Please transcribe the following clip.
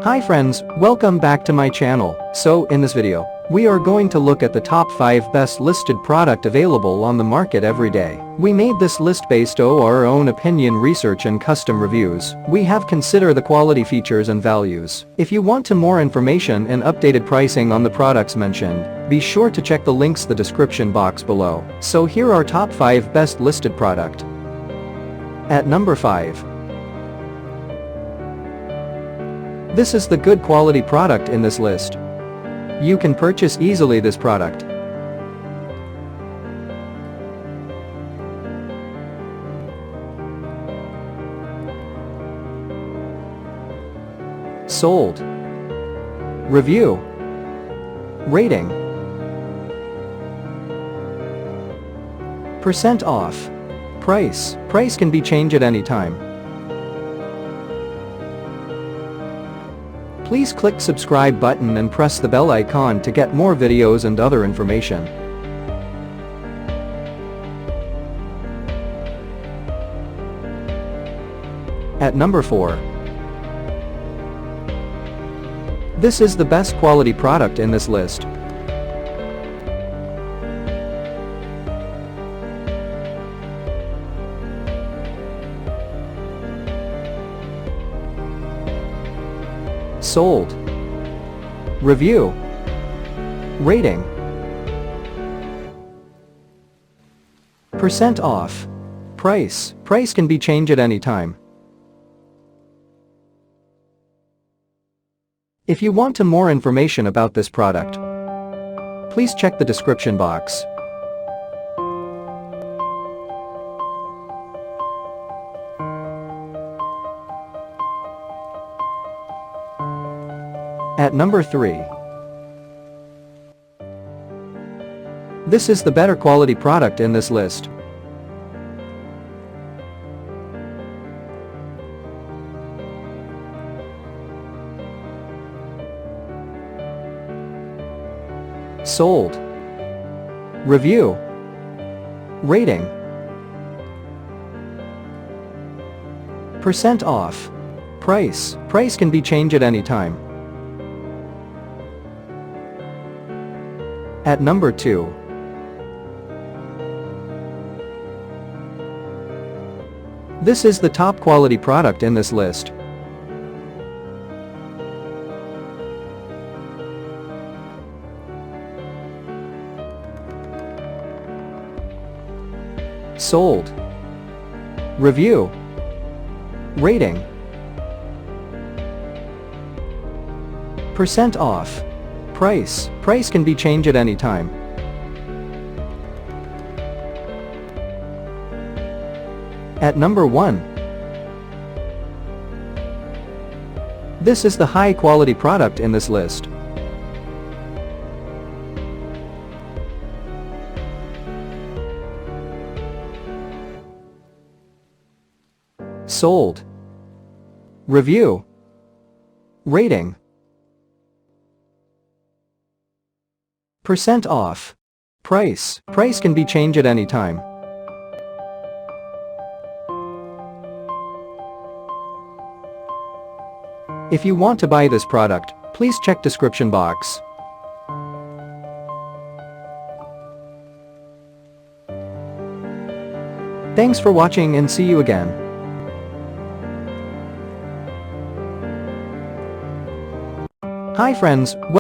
Hi friends, welcome back to my channel. So in this video, we are going to look at the top 5 best listed product available on the market every day. We made this list based on our own opinion, research and custom reviews. We have considered the quality, features and values. If you want more information and updated pricing on the products mentioned, be sure to check the links in the description box below. So here are top 5 best listed product. At number 5. This is the good quality product in this list. You can purchase easily this product. Sold. Review. Rating. Percent off. Price. Price can be changed at any time. Please click subscribe button and press the bell icon to get more videos and other information. At number 4. This is the best quality product in this list. Sold. Review. Rating. Percent off. Price. Price can be changed at any time. If you want more information about this product, please check the description box. At number 3. This is the better quality product in this list. Sold. Review. Rating. Percent off. Price. Price can be changed at any time. At number 2. This is the top quality product in this list. Sold. Review. Rating. Percent off. Price. Price can be changed at any time. At number 1. This is the high quality product in this list. Sold. Review. Rating. Percent off. Price. Price can be changed at any time. If you want to buy this product, please check description box. Thanks for watching and see you again. Hi friends.